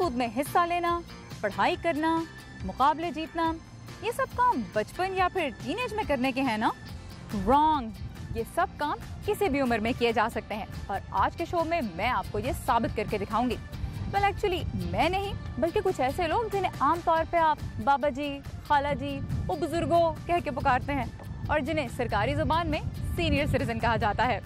कूद में हिस्सा लेना, पढ़ाई करना, मुकाबले जीतना, ये सब काम बचपन या फिर टीनेज में करने के हैं ना? रॉन्ग। ये सब काम किसी भी उम्र में किए जा सकते हैं और आज के शो में मैं आपको ये साबित करके दिखाऊंगी। वेल एक्चुअली मैं नहीं, बल्कि कुछ ऐसे लोग जिन्हें आमतौर पे आप बाबा जी, खाला जी, वो बुजुर्गों कह के पुकारते हैं और जिन्हें सरकारी जुबान में सीनियर सिटीजन कहा जाता है।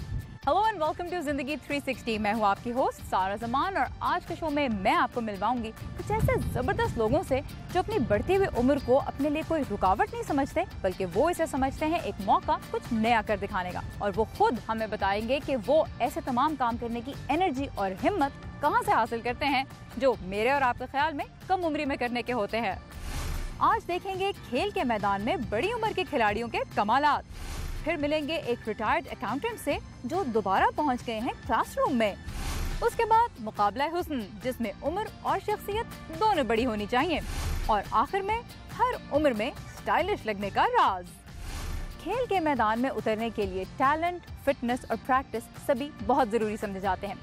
हेलो एंड वेलकम टू जिंदगी 360। मैं हूँ आपकी होस्ट सारा जमान और आज के शो में मैं आपको मिलवाऊंगी कुछ ऐसे जबरदस्त लोगों से जो अपनी बढ़ती हुई उम्र को अपने लिए कोई रुकावट नहीं समझते, बल्कि वो इसे समझते हैं एक मौका कुछ नया कर दिखाने का। और वो खुद हमें बताएंगे कि वो ऐसे तमाम काम करने की एनर्जी और हिम्मत कहाँ से हासिल करते हैं जो मेरे और आपके ख्याल में कम उम्री में करने के होते हैं। आज देखेंगे खेल के मैदान में बड़ी उम्र के खिलाड़ियों के कमालात। फिर मिलेंगे एक रिटायर्ड अकाउंटेंट से जो दोबारा पहुंच गए हैं क्लासरूम में। उसके बाद मुकाबला हुस्न, जिसमें उम्र और शख्सियत दोनों बड़ी होनी चाहिए। और आखिर में हर उम्र में स्टाइलिश लगने का राज। खेल के मैदान में उतरने के लिए टैलेंट, फिटनेस और प्रैक्टिस सभी बहुत जरूरी समझे जाते हैं,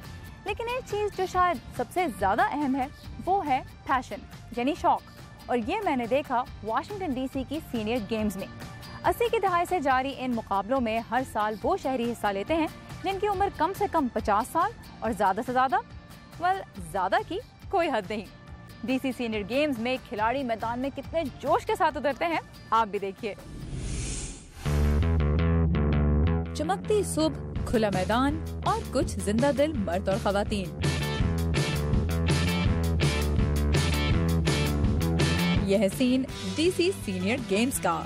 लेकिन एक चीज जो शायद सबसे ज्यादा अहम है वो है पैशन, यानी शौक। और ये मैंने देखा वाशिंगटन डीसी की सीनियर गेम्स में। 80 की दहाई से जारी इन मुकाबलों में हर साल वो शहरी हिस्सा लेते हैं जिनकी उम्र कम से कम 50 साल और ज्यादा से ज्यादा, ज्यादा की कोई हद नहीं। डीसी सीनियर गेम्स में खिलाड़ी मैदान में कितने जोश के साथ उतरते हैं आप भी देखिए। चमकती सुबह, खुला मैदान और कुछ जिंदा दिल मर्द और खवातीन। यह सीन डीसी सीनियर गेम्स का।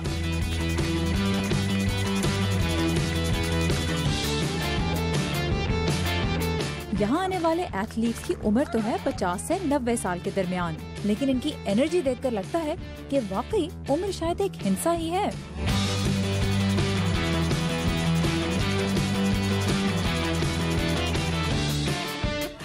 यहाँ आने वाले एथलीट्स की उम्र तो है 50 से 90 साल के दरमियान, लेकिन इनकी एनर्जी देखकर लगता है कि वाकई उम्र शायद एक हिंसा ही है।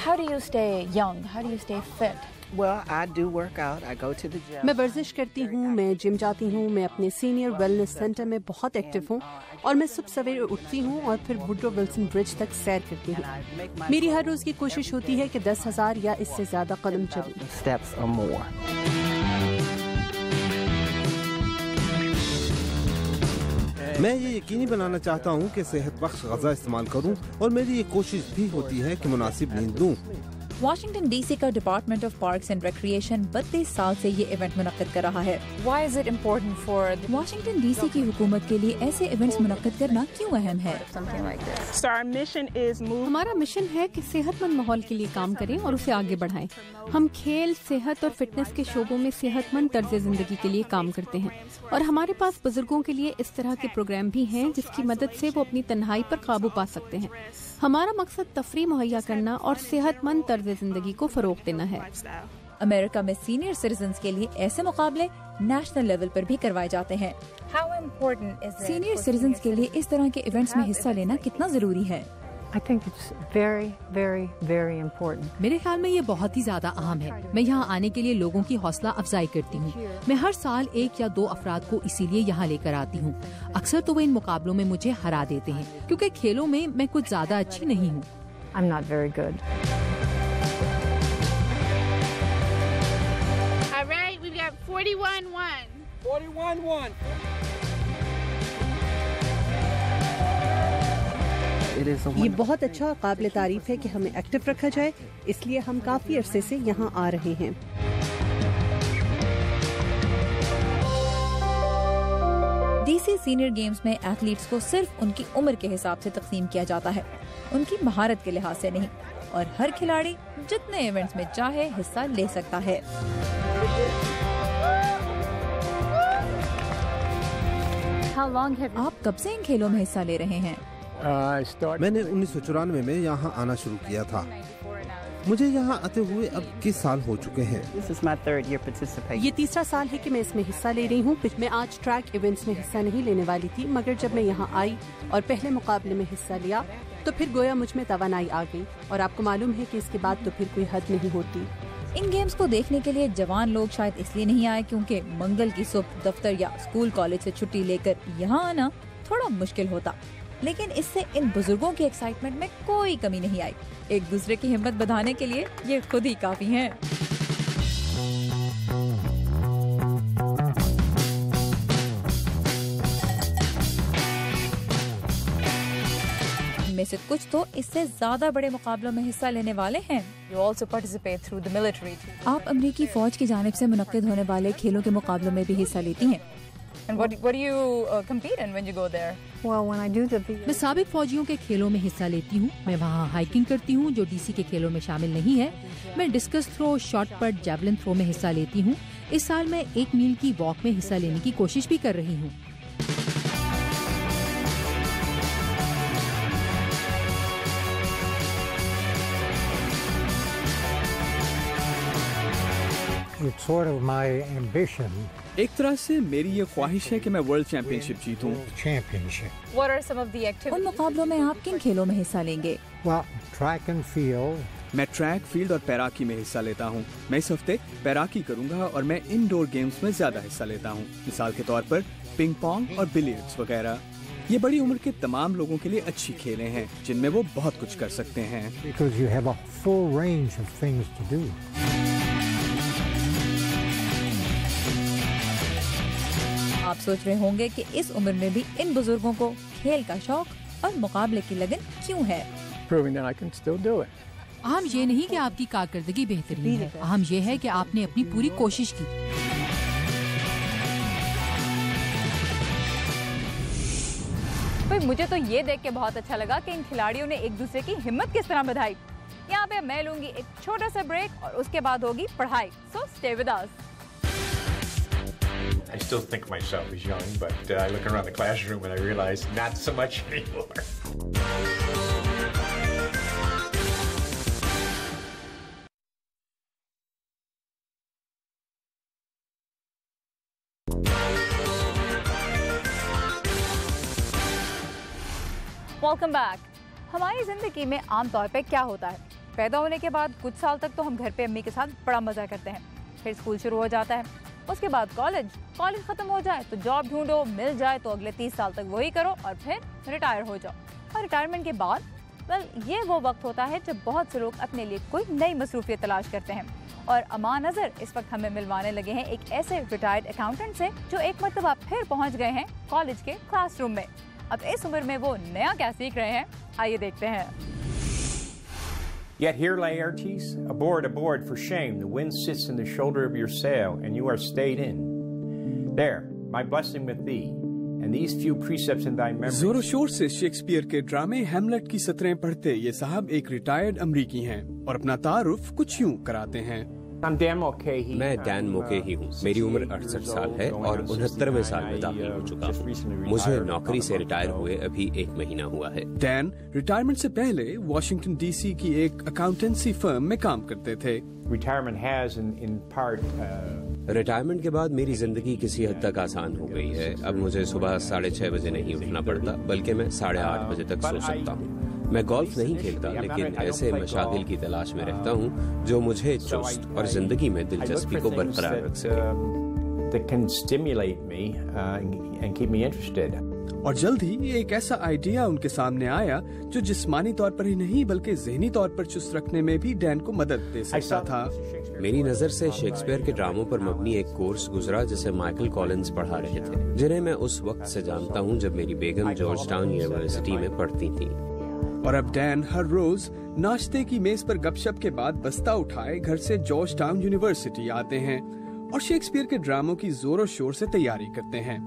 How do you stay young? How do you stay fit? Well, I do work out. I go to the gym. मैं वर्जिश करती हूँ, मैं जिम जाती हूँ, मैं अपने सीनियर वेलनेस सेंटर में बहुत एक्टिव हूँ और मैं सुबह सवेरे उठती हूँ और फिर वुडरो विल्सन ब्रिज तक सैर करती हूँ। मेरी हर रोज की कोशिश होती है कि 10,000 या इससे ज्यादा कदम चलूं। Steps or more. मैं ये यकीनी बनाना चाहता हूँ कि सेहत बख्श ग़िज़ा इस्तेमाल करूँ और मेरी ये कोशिश भी होती है कि मुनासिब नींद लूँ। वाशिंगटन डीसी का department of parks and recreation 32 साल से ये इवेंट मुनक्किद कर रहा है। Why is it important for Washington DC की हुकूमत के लिए ऐसे इवेंट्स मुनक्किद करना क्यों अहम है? So our mission is move. हमारा मिशन है कि सेहतमंद माहौल के लिए काम करें और उसे आगे बढ़ाएं। हम खेल, सेहत और फिटनेस के शोबों में सेहतमंद तर्ज जिंदगी के लिए काम करते हैं और हमारे पास बुजुर्गों के लिए इस तरह के प्रोग्राम भी हैं जिसकी मदद से वो अपनी तन्हाई पर काबू पा सकते हैं। हमारा मकसद तफरी मुहैया करना और सेहतमंद तर्ज जिंदगी को फरोग देना है। अमेरिका में सीनियर सिटीजन्स के लिए ऐसे मुकाबले नेशनल लेवल पर भी करवाए जाते हैं। सीनियर सिटीजन्स के लिए इस तरह के इवेंट्स में हिस्सा लेना कितना जरूरी है? I think it's very, very, very important. मेरे ख्याल में ये बहुत ही ज्यादा अहम है। मैं यहाँ आने के लिए लोगों की हौसला अफजाई करती हूँ। मैं हर साल 1 या 2 अफराद को इसीलिए यहाँ लेकर आती हूँ। अक्सर तो वे इन मुकाबलों में मुझे हरा देते हैं क्योंकि खेलों में मैं कुछ ज्यादा अच्छी नहीं हूँ। I'm not very good. All right, we've got 41-1. 41-1. ये बहुत अच्छा काबिल तारीफ है कि हमें एक्टिव रखा जाए, इसलिए हम काफी अरसे से यहाँ आ रहे हैं। डीसी सीनियर गेम्स में एथलीट्स को सिर्फ उनकी उम्र के हिसाब से तकसीम किया जाता है, उनकी महारत के लिहाज से नहीं। और हर खिलाड़ी जितने इवेंट्स में चाहे हिस्सा ले सकता है। आप कब से इन खेलों में हिस्सा ले रहे हैं? मैंने 1994 में यहाँ आना शुरू किया था। मुझे यहाँ आते हुए अब 21 साल हो चुके हैं। This is my 3rd year participating. ये तीसरा साल है कि मैं इसमें हिस्सा ले रही हूँ। मैं आज ट्रैक इवेंट्स में हिस्सा नहीं लेने वाली थी, मगर जब मैं यहाँ आई और पहले मुकाबले में हिस्सा लिया तो फिर गोया मुझ में तवानाई आ गई और आपको मालूम है कि इसके बाद तो फिर कोई हद नहीं होती। इन गेम्स को देखने के लिए जवान लोग शायद इसलिए नहीं आए क्योंकि मंगल की सुबह दफ्तर या स्कूल कॉलेज से छुट्टी लेकर यहाँ आना थोड़ा मुश्किल होता, लेकिन इससे इन बुजुर्गों की एक्साइटमेंट में कोई कमी नहीं आई। एक दूसरे की हिम्मत बढ़ाने के लिए ये खुद ही काफी हैं। में से कुछ तो इससे ज्यादा बड़े मुकाबलों में हिस्सा लेने वाले हैं। You also participate through the military. आप अमेरिकी फौज की जानिब से मुनक्किद होने वाले खेलों के मुकाबलों में भी हिस्सा लेती हैं। And what do you compete in when you go there? Well, when I do the मैं साबिक फौजियों के खेलों में हिस्सा लेती हूँ। मैं वहाँ हाइकिंग करती हूँ जो डीसी के खेलों में शामिल नहीं है। मैं discus throw, shot put, javelin throw में हिस्सा लेती हूँ। इस साल मैं 1 मील की वॉक में हिस्सा लेने की कोशिश भी कर रही हूँ। It's sort of my ambition. एक तरह से मेरी ये ख्वाहिश है कि मैं वर्ल्ड चैंपियनशिप जीतूं। Championship. What are some of the activities? उन मुकाबलों में आप किन खेलों में हिस्सा लेंगे? Well, track and field. मैं ट्रैक, फील्ड और तैराकी में हिस्सा लेता हूँ। मैं इस हफ्ते तैराकी करूँगा और मैं इंडोर गेम्स में ज्यादा हिस्सा लेता हूँ, मिसाल के तौर पर पिंग पोंग और बिलियर्ड्स वगैरह। ये बड़ी उम्र के तमाम लोगों के लिए अच्छी खेलें हैं जिनमें वो बहुत कुछ कर सकते हैं। Because you have a full range of things to do. आप सोच रहे होंगे कि इस उम्र में भी इन बुजुर्गों को खेल का शौक और मुकाबले की लगन क्यों है? Proving that I can still do it. अहम ये नहीं कि आपकी कारकर्दगी बेहतरीन है, अहम ये है कि आपने अपनी पूरी कोशिश की। भाई मुझे तो ये देख के बहुत अच्छा लगा कि इन खिलाड़ियों ने एक दूसरे की हिम्मत किस तरह बढ़ाई। यहाँ पे मैं लूंगी एक छोटा सा ब्रेक और उसके बाद होगी पढ़ाई। So stay with us. I still think of myself as young, but I look around the classroom and I realize not so much anymore. Welcome back. हमारी जिंदगी में आमतौर पे क्या होता है? पैदा होने के बाद कुछ साल तक तो हम घर पे अम्मी के साथ बड़ा मजा करते हैं, फिर स्कूल शुरू हो जाता है, उसके बाद कॉलेज खत्म हो जाए तो जॉब ढूंढो, मिल जाए तो अगले 30 साल तक वही करो और फिर रिटायर हो जाओ। और रिटायरमेंट के बाद ये वो वक्त होता है जब बहुत से लोग अपने लिए कोई नई मसरूफियत तलाश करते हैं। और अमान नजर इस वक्त हमें मिलवाने लगे हैं एक ऐसे रिटायर्ड अकाउंटेंट से जो एक मरतबा फिर पहुंच गए हैं कॉलेज के क्लासरूम में। अब इस उम्र में वो नया क्या सीख रहे हैं, आइए देखते हैं। Yet here, Laertes, aboard, for shame. The wind sits in the shoulder of your sail, and you are stayed in. There, my blessing with thee, and these few precepts in thy memory. जोरों शोर से Shakespeare के ड्रामे Hamlet की सतरें पढ़ते ये साहब एक रिटायर्ड अमरीकी हैं और अपना तारुफ कुछ यूं कराते हैं। मैं डैन मोकेही हूँ। मेरी उम्र 68 साल है और 69वें साल में दाखिल हो चुका हूँ। मुझे नौकरी से रिटायर हुए अभी 1 महीना हुआ है। डैन रिटायरमेंट से पहले वॉशिंगटन डीसी की एक अकाउंटेंसी फर्म में काम करते थे। रिटायरमेंट के बाद मेरी जिंदगी किसी हद तक आसान हो गई है। अब मुझे सुबह 6:30 बजे नहीं उठना पड़ता, बल्कि मैं 8:30 बजे तक सो सकता हूँ। मैं गोल्फ नहीं खेलता, लेकिन ऐसे मशागिल की तलाश में रहता हूँ जो मुझे चुस्त और जिंदगी में दिलचस्पी को बरकरार रख सके। और जल्द ही एक ऐसा आइडिया उनके सामने आया जो जिस्मानी तौर पर ही नहीं बल्कि ज़हनी तौर पर चुस्त रखने में भी डैन को मदद दे सकता था। मेरी नजर से शेक्सपियर के ड्रामों पर मबनी एक कोर्स गुजरा जिसे माइकल कॉलिंस पढ़ा रहे थे, जिन्हें मैं उस वक्त से जानता हूँ जब मेरी बेगम जॉर्ज टाउन यूनिवर्सिटी में पढ़ती थी। और अब डैन हर रोज नाश्ते की मेज पर गपशप के बाद बस्ता उठाए घर से जॉर्ज टाउन यूनिवर्सिटी आते हैं और शेक्सपियर के ड्रामों की जोरों शोर से तैयारी करते हैं।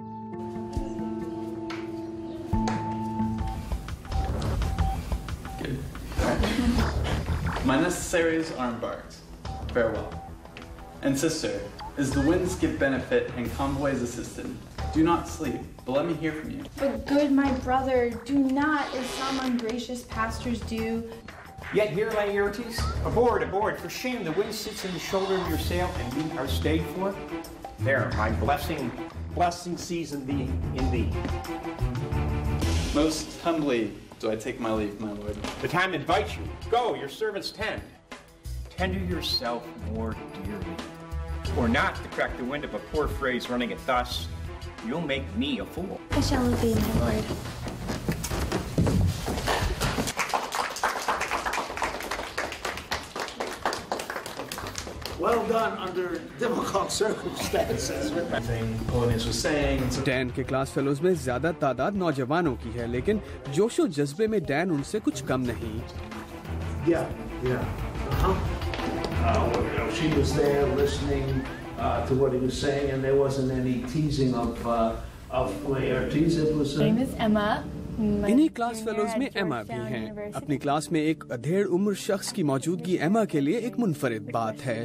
My necessaries are embarked. Farewell. And sister, as the winds give benefit and convoys assistant, do not sleep, but let me hear from you. But good my brother, do not as some ungracious pastors do. Yet here, Laertes, aboard, for shame, the wind sits in the shoulder of your sail, and we are stayed for. There, my blessing season thee in thee. Most humbly do I take my leave, my lord. The time invites you. Go, your servants tend. Tender yourself more dearly. Or not, to crack the wind of a poor phrase running it thus, you'll make me a fool. I shall obey, my lord. Well done under difficult circumstances. Polonius was saying. Dan के class fellows में ज्यादा तादाद नौजवानों की है, लेकिन जोशो जज्बे में डैन उनसे कुछ कम नहीं। She was there listening to what he was saying, and there wasn't any teasing of Laertes. It was. My name is Emma. इन्हीं क्लास फेलोज में एमा भी हैं। अपनी क्लास में एक अधेड़ उम्र शख्स की मौजूदगी एमा के लिए एक मुनफरिद बात है।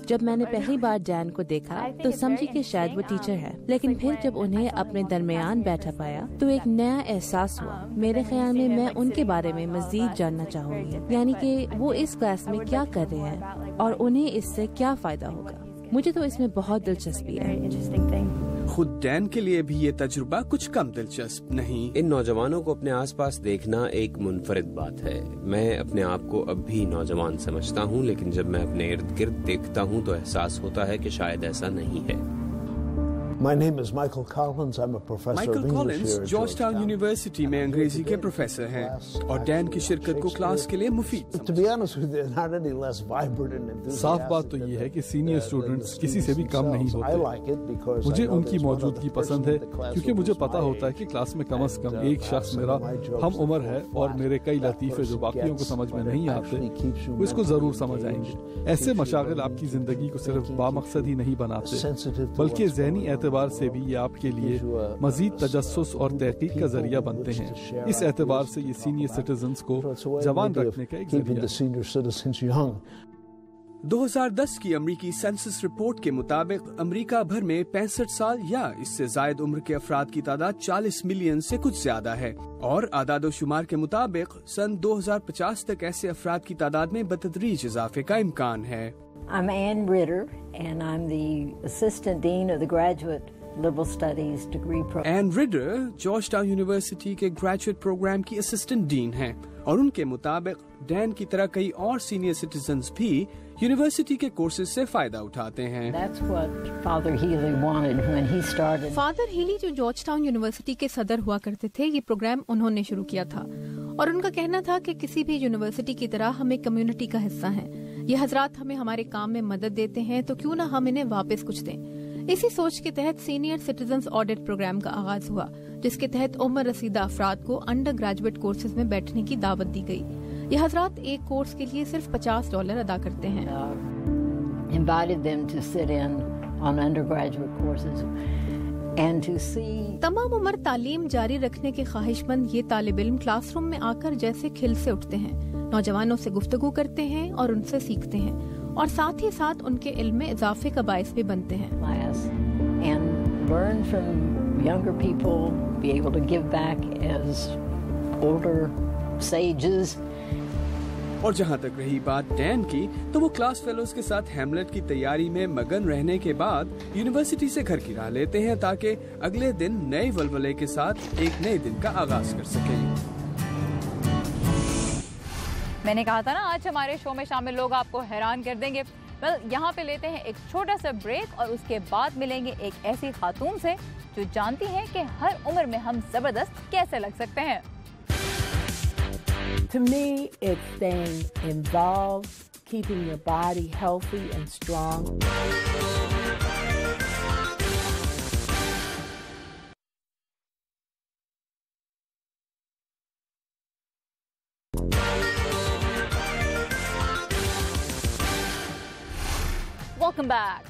जब मैंने पहली बार डैन को देखा तो समझी कि शायद वो टीचर है, लेकिन फिर जब उन्हें अपने दरमियान बैठा पाया तो एक नया एहसास हुआ। मेरे ख्याल में मैं उनके बारे में मजीद जानना चाहूँगी, यानी कि वो इस क्लास में क्या कर रहे हैं और उन्हें इससे क्या फायदा होगा। मुझे तो इसमें बहुत दिलचस्पी है। खुद डैन के लिए भी ये तजुर्बा कुछ कम दिलचस्प नहीं। इन नौजवानों को अपने आसपास देखना एक मुनफरिद बात है। मैं अपने आप को अब भी नौजवान समझता हूँ, लेकिन जब मैं अपने इर्द गिर्द देखता हूँ तो एहसास होता है कि शायद ऐसा नहीं है। My name is Michael Collins. I'm a professor of English Collins here at Georgetown university में अंग्रेजी के प्रोफेसर हैं और डैन की शिरकत को क्लास के लिए मुफीद। To be honest with you, not any less vibrant and enthusiastic. साफ बात तो ये है कि सीनियर स्टूडेंट्स किसी से भी कम नहीं होते। मुझे उनकी मौजूदगी पसंद है क्योंकि मुझे पता होता है कि क्लास में कम से कम एक शख्स मेरा हम उम्र है और मेरे कई लतीफे जो बाकियों को समझ में नहीं आते वो इसको जरूर समझ आएंगे। ऐसे मशागिल आपकी जिंदगी को सिर्फ बामकसद ही नहीं बनाते, बल्कि ज़हनी एतबार से भी ये आपके लिए मजीद तजस्सुस और तहकीक का जरिया बनते हैं। इस एतबार से ये सीनियर सिटीजन्स को जवान रखने का एक जरिया। 2010 की अमरीकी सेंसस रिपोर्ट के मुताबिक अमेरिका भर में 65 साल या इससे जायद उम्र के अफराद की तादाद 40 मिलियन से कुछ ज्यादा है और आदादोशुमार के मुताबिक सन 2050 तक ऐसे अफराद की तादाद में बतदरीज इजाफे का इम्कान है। I'm Ann Ritter and I'm the Assistant Dean of the Graduate Liberal Studies degree program. Ann Reader Georgetown university के ग्रेजुएट प्रोग्राम की असिस्टेंट डीन हैं और उनके मुताबिक डैन की तरह कई और सीनियर सिटीजन्स भी यूनिवर्सिटी के कोर्सेज से फायदा उठाते हैं। That's what Father Healy wanted when he started. Father Healy जो जॉर्जटाउन यूनिवर्सिटी के सदर हुआ करते थे, ये प्रोग्राम उन्होंने शुरू किया था और उनका कहना था कि किसी भी यूनिवर्सिटी की तरह हम एक कम्युनिटी का हिस्सा हैं। ये हजरात हमें हमारे काम में मदद देते हैं तो क्यों ना हम इन्हें वापस कुछ दें। इसी सोच के तहत सीनियर सिटीजन्स ऑडिट प्रोग्राम का आगाज हुआ, जिसके तहत उम्र रसीदा अफराद को अंडर ग्रेजुएट कोर्सेज में बैठने की दावत दी गई। ये हजरात एक कोर्स के लिए सिर्फ $50 अदा करते हैं। Invited them to sit in on undergraduate courses and to see. तमाम उम्र तालीम जारी रखने के ख्वाहिशमंद ये तालिब इल्म क्लासरूम में आकर जैसे खिल से उठते हैं, नौजवानों से गुफ्तगू करते हैं और उनसे सीखते हैं और साथ ही साथ उनके इल्म में इजाफे का बायस भी बनते हैं। And learn from younger people, be able to give back as older sages. और जहाँ तक रही बात डैन की, तो वो क्लास फेलोज के साथ हैमलेट की तैयारी में मगन रहने के बाद यूनिवर्सिटी से घर की राह लेते हैं ताकि अगले दिन नए वलवले के साथ एक नए दिन का आगाज कर सकें। मैंने कहा था ना आज हमारे शो में शामिल लोग आपको हैरान कर देंगे। यहाँ पे लेते हैं एक छोटा सा ब्रेक और उसके बाद मिलेंगे एक ऐसी खातून से जो जानती है कि हर उम्र में हम जबरदस्त कैसे लग सकते हैं। To me, it's staying involved, keeping your body healthy and strong. Welcome back.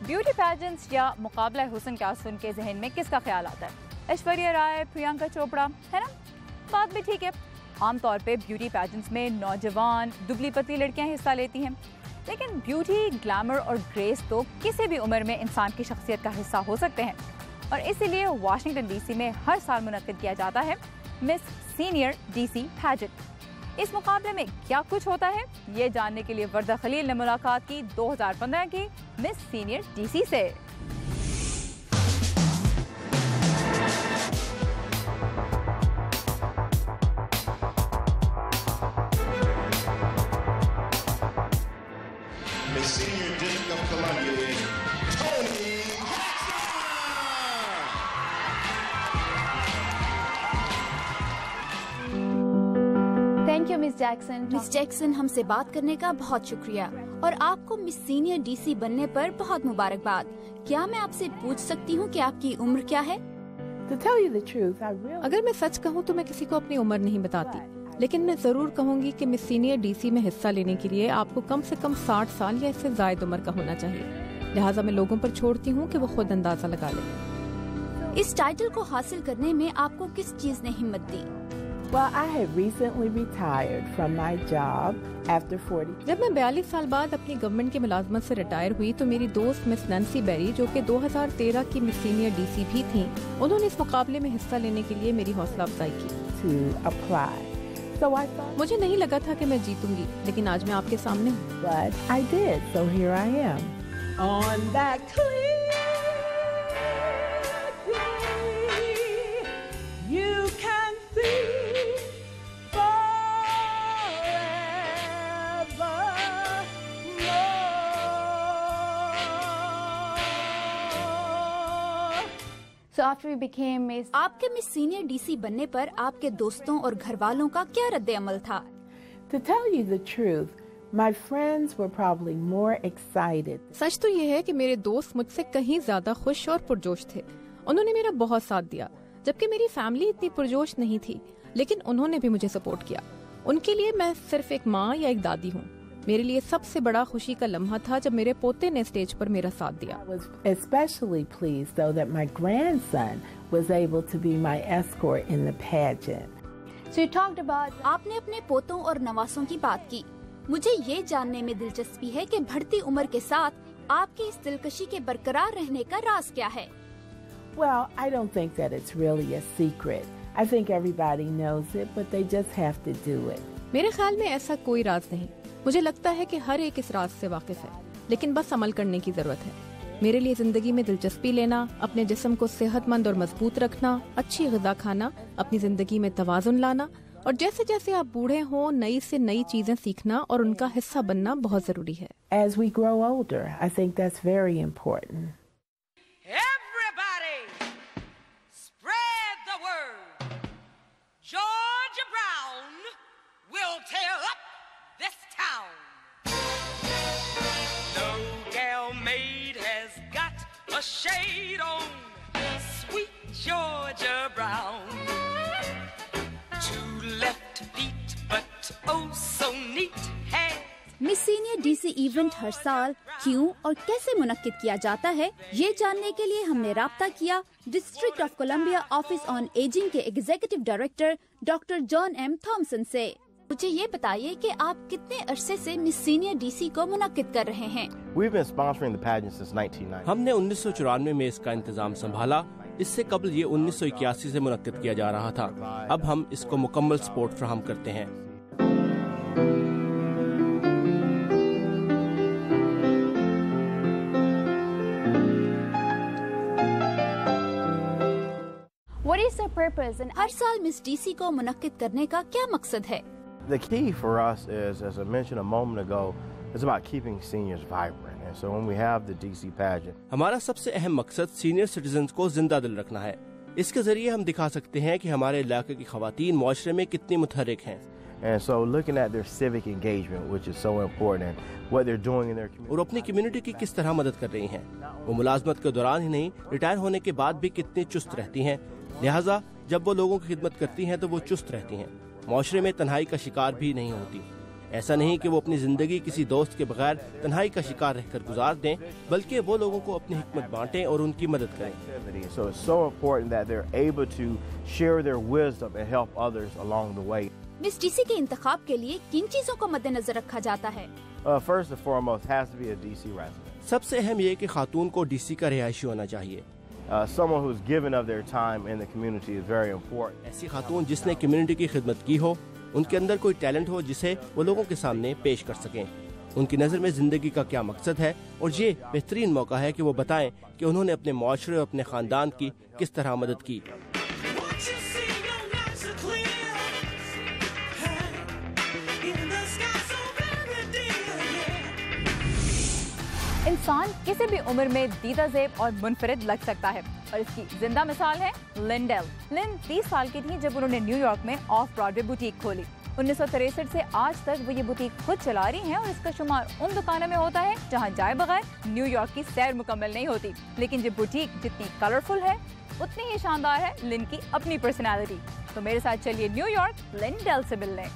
Beauty pageants या मुकाबला हुस्न का सुन के जहन में किसका ख्याल आता है? ऐश्वर्या राय, प्रियंका चोपड़ा, है ना? बात भी ठीक है। आमतौर पे ब्यूटी पैजेंट्स में नौजवान दुबली पतली लड़कियां हिस्सा लेती हैं, लेकिन ब्यूटी, ग्लैमर और ग्रेस तो किसी भी उम्र में इंसान की शख्सियत का हिस्सा हो सकते हैं और इसीलिए वाशिंगटन डीसी में हर साल मुनक्किद किया जाता है मिस सीनियर डीसी पैजेंट। इस मुकाबले में क्या कुछ होता है, ये जानने के लिए वर्दा खलील ने मुलाकात की 2015 की मिस सीनियर डीसी से। मिस जैक्सन, हमसे बात करने का बहुत शुक्रिया और आपको मिस सीनियर डीसी बनने पर बहुत मुबारकबाद। क्या मैं आपसे पूछ सकती हूँ कि आपकी उम्र क्या है? To tell you the truth, I really... अगर मैं सच कहूँ तो मैं किसी को अपनी उम्र नहीं बताती, लेकिन मैं जरूर कहूँगी कि मिस सीनियर डीसी में हिस्सा लेने के लिए आपको कम से कम 60 साल या इससे ज्यादा उम्र का होना चाहिए। लिहाजा मैं लोगों पर छोड़ती हूँ कि वो खुद अंदाजा लगा लें। इस टाइटल को हासिल करने में आपको किस चीज ने हिम्मत दी? Well, I had recently retired from my job after 40. जब मैं 42 साल बाद अपनी गवर्नमेंट की मुलाजमत से रिटायर हुई तो मेरी दोस्त मिस नैन्सी बेरी, जो कि 2013 की मिस सीनियर डीसी भी थीं, उन्होंने इस मुकाबले में हिस्सा लेने के लिए मेरी हौसला अफजाई की। To apply. So I thought, मुझे नहीं लगा था कि मैं जीतूंगी, लेकिन आज मैं आपके सामने हूँ। But I did, so here I am. On that clear day, you can see. So after we became Miss... आपके मिस सीनियर डीसी बनने पर आपके दोस्तों और घर वालों का क्या रद्द-ए-अमल था? To tell you the truth, my friends were probably more excited. सच तो ये है कि मेरे दोस्त मुझसे कहीं ज्यादा खुश और पुरजोश थे। उन्होंने मेरा बहुत साथ दिया, जबकि मेरी फैमिली इतनी पुरजोश नहीं थी, लेकिन उन्होंने भी मुझे सपोर्ट किया। उनके लिए मैं सिर्फ एक माँ या एक दादी हूँ। मेरे लिए सबसे बड़ा खुशी का लम्हा था जब मेरे पोते ने स्टेज पर मेरा साथ दिया। I was especially pleased though that my grandson was able to be my escort in the pageant. So you talked about... आपने अपने पोतों और नवासों की बात की। मुझे ये जानने में दिलचस्पी है कि बढ़ती उम्र के साथ आपकी इस दिलकशी के बरकरार रहने का राज क्या है? Well, I don't think that it's really a secret. I think everybody knows it, but they just have to do it. मेरे ख्याल में ऐसा कोई राज नहीं। मुझे लगता है कि हर एक इस राज से वाकिफ है, लेकिन बस अमल करने की जरूरत है। मेरे लिए जिंदगी में दिलचस्पी लेना, अपने जिस्म को सेहतमंद और मजबूत रखना, अच्छी ग़िज़ा खाना, अपनी जिंदगी में तवाज़ुन लाना और जैसे जैसे आप बूढ़े हों नई से नई चीजें सीखना और उनका हिस्सा बनना बहुत जरूरी है। As we grow older, I think that's very important. Everybody, spread the word. Georgia Brown will tear up this town. No gal maid has got a shade on. Sweet Georgia Brown. Two left feet, but oh so neat hands. Miss Senior DC event हर साल क्यों और कैसे मुनक्किद किया जाता है, ये जानने के लिए हमने राब्ता किया District of Columbia office on ageing के executive director doctor John M Thomson से। मुझे ये बताइए कि आप कितने अरसे से मिस सीनियर डीसी को मुनक्किद कर रहे हैं? We've been sponsoring the pageant since 1990. हमने 1994 में इसका इंतजाम संभाला। इससे कबल ये 1981 से मुनक्किद किया जा रहा था। अब हम इसको मुकम्मल सपोर्ट फराहम करते हैं। What is the purpose? And हर साल मिस डीसी को मुनक्किद करने का क्या मकसद है? The key for us is, as I mentioned a moment ago, is about keeping seniors vibrant. And so when we have the DC pageant, हमारा सबसे अहम मकसद सीनियर सिटीजन्स को जिंदा दिल रखना है। इसके जरिए हम दिखा सकते हैं कि हमारे इलाके की खवातीन मुआशरे में कितनी मुतहर्रिक हैं। And so looking at their civic engagement, which is so important, what they're doing in their community. और अपनी कम्युनिटी की किस तरह मदद कर रही हैं। वो मुलाजमत के दौरान ही नहीं, रिटायर होने के बाद भी कितनी चुस्त रहती हैं। लिहाजा जब वो लोगों की खिदमत करती हैं तो वो चुस्त रहती हैं। मुआशरे में तन्हाई का शिकार भी नहीं होती। ऐसा नहीं कि वो अपनी जिंदगी किसी दोस्त के बगैर तन्हाई का शिकार रहकर गुजार दें, बल्कि वो लोगों को अपनी हिकमत बांटें और उनकी मदद करें। So it's so important that they're able to share their wisdom and help others along the way. Miss DC के इंतखाब के लिए किन चीजों को मद्देनजर रखा जाता है? First and foremost has to be a DC resident. सबसे अहम ये कि खातून को डीसी का रिहायशी होना चाहिए। Someone who's given of their time in the community is very important. ऐसी खातून जिसने कम्युनिटी की खिदमत की हो, उनके अंदर कोई टैलेंट हो जिसे वो लोगों के सामने पेश कर सकें। उनकी नज़र में जिंदगी का क्या मकसद है और ये बेहतरीन मौका है कि वो बताएं कि उन्होंने अपने मुआशरे और अपने खानदान की किस तरह मदद की। इंसान किसी भी उम्र में दीदा ज़ेब और मुनफरिद लग सकता है और इसकी जिंदा मिसाल है लिंडेल। लिन 30 साल की थी जब उन्होंने न्यूयॉर्क में ऑफ ब्रॉडवे बुटीक खोली। 1963 से आज तक वो ये बुटीक खुद चला रही हैं और इसका शुमार उन दुकानों में होता है जहाँ जाए बगैर न्यूयॉर्क की सैर मुकम्मल नहीं होती। लेकिन ये बुटीक जितनी कलरफुल है उतनी ही शानदार है लिन की अपनी पर्सनालिटी। तो मेरे साथ चलिए न्यूयॉर्क लिन डेल से मिलने।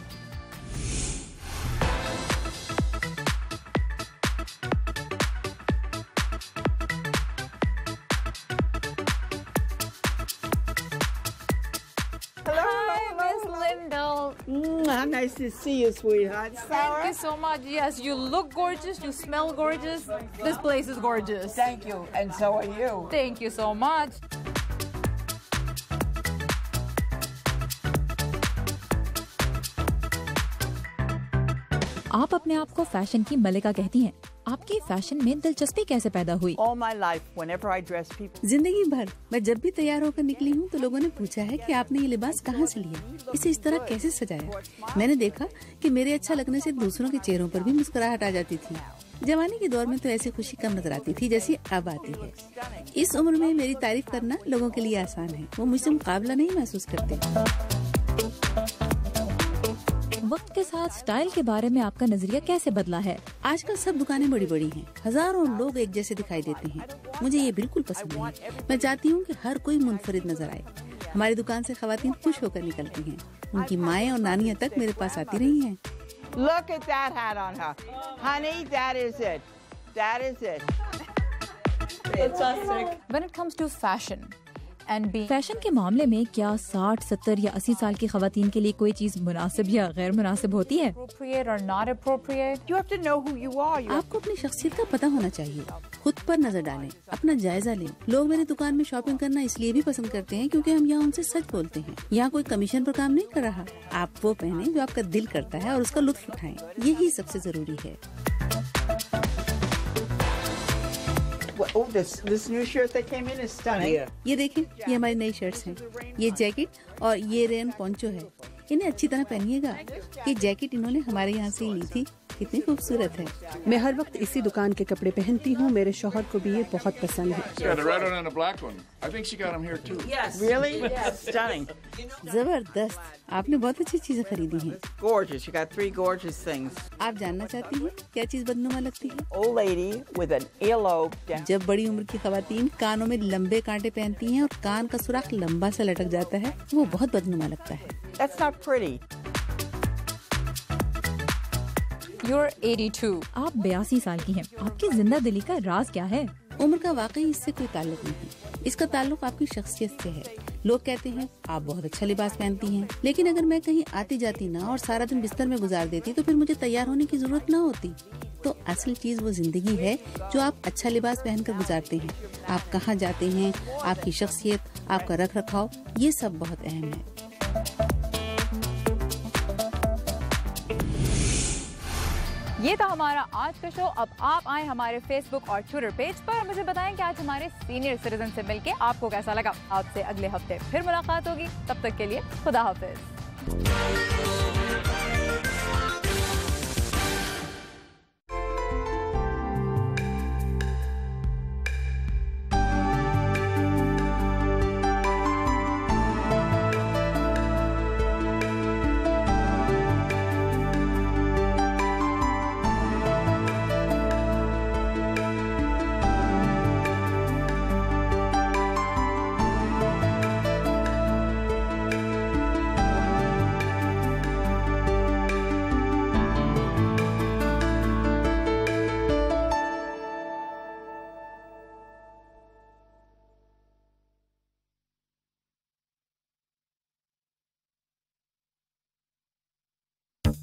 Nice to see you, sweetheart. Thank you so much. Yes, you look gorgeous. You smell gorgeous. This place is gorgeous. Thank you, and so are you. Thank you so much. आप अपने आप को fashion की मलिका कहती हैं। आपकी fashion में दिलचस्पी कैसे पैदा हुई? All my life, whenever I dress people. जिंदगी भर मैं जब भी तैयार होकर निकली हूँ तो लोगों ने पूछा है कि आपने ये लिबास कहाँ से लिया, इसे इस तरह कैसे सजाया। मैंने देखा कि मेरे अच्छा लगने से दूसरों के चेहरों पर भी मुस्कुराहट आ जाती थी। जवानी के दौर में तो ऐसी खुशी कम नजर आती थी जैसी अब आती है। इस उम्र में मेरी तारीफ करना लोगों के लिए आसान है, वो मुझसे मुकाबला नहीं महसूस करते। वक्त के साथ स्टाइल के बारे में आपका नजरिया कैसे बदला है? आजकल सब दुकानें बड़ी बड़ी हैं, हजारों लोग एक जैसे दिखाई देते हैं। मुझे ये बिल्कुल पसंद नहीं। मैं चाहती हूँ कि हर कोई मुनफरिद नजर आए। हमारी दुकान से खवातीन खुश होकर निकलती हैं। उनकी माएँ और नानियाँ तक मेरे पास आती रही हैं। Look at that hat on her. Honey, that is it. That is it. Fantastic. When it comes to fashion and being... fashion के मामले में क्या 60, 70 या 80 साल की खवातीन के लिए कोई चीज मुनासिब या गैर मुनासिब होती है? Appropriate or not appropriate? You have to know who you are. आपको अपनी शख्सियत का पता होना चाहिए। खुद पर नजर डालें, अपना जायजा लें। लोग मेरी दुकान में शॉपिंग करना इसलिए भी पसंद करते हैं क्योंकि हम यहाँ उनसे सच बोलते हैं। यहाँ कोई कमीशन पर काम नहीं कर रहा। आप वो पहने जो आपका दिल करता है और उसका लुत्फ उठाएं। यही सबसे जरूरी है। Oh, this new shirt that came in is stunning. ये देखें, ये हमारी नई शर्ट्स हैं। ये जैकेट और ये रेन पोंचो है। इन्हें अच्छी तरह पहनिएगा। ये जैकेट इन्होंने हमारे यहाँ से ही ली थी। कितनी खूबसूरत है। मैं हर वक्त इसी दुकान के कपड़े पहनती हूँ। मेरे शौहर को भी ये बहुत पसंद है। Really? Stunning. जबरदस्त, आपने बहुत अच्छी चीजें खरीदी हैं। Gorgeous. You got 3 gorgeous things. आप जानना चाहती हैं क्या चीज बदनुमा लगती है? Old lady with an earlobe. जब बड़ी उम्र की खवातीन कानों में लंबे कांटे पहनती हैं और कान का सुराख लंबा सा लटक जाता है, वो बहुत बदनुमा लगता है। That's not pretty. You're 82. आप 82 साल की हैं। आपकी जिंदा दिली का राज क्या है? उम्र का वाकई इससे कोई ताल्लुक नहीं। इसका ताल्लुक आपकी शख्सियत से है। लोग कहते हैं आप बहुत अच्छा लिबास पहनती हैं, लेकिन अगर मैं कहीं आती जाती ना और सारा दिन बिस्तर में गुजार देती तो फिर मुझे तैयार होने की जरूरत ना होती। तो असल चीज वो जिंदगी है जो आप अच्छा लिबास पहनकर गुजारते हैं। आप कहाँ जाते हैं, आपकी शख्सियत, आपका रख रखाव, ये सब बहुत अहम है। ये था हमारा आज का शो। अब आप आए हमारे फेसबुक और ट्विटर पेज पर और मुझे बताएं कि आज हमारे सीनियर सिटीजन से मिलके आपको कैसा लगा। आपसे अगले हफ्ते फिर मुलाकात होगी। तब तक के लिए खुदा हाफिज।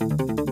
Thank you.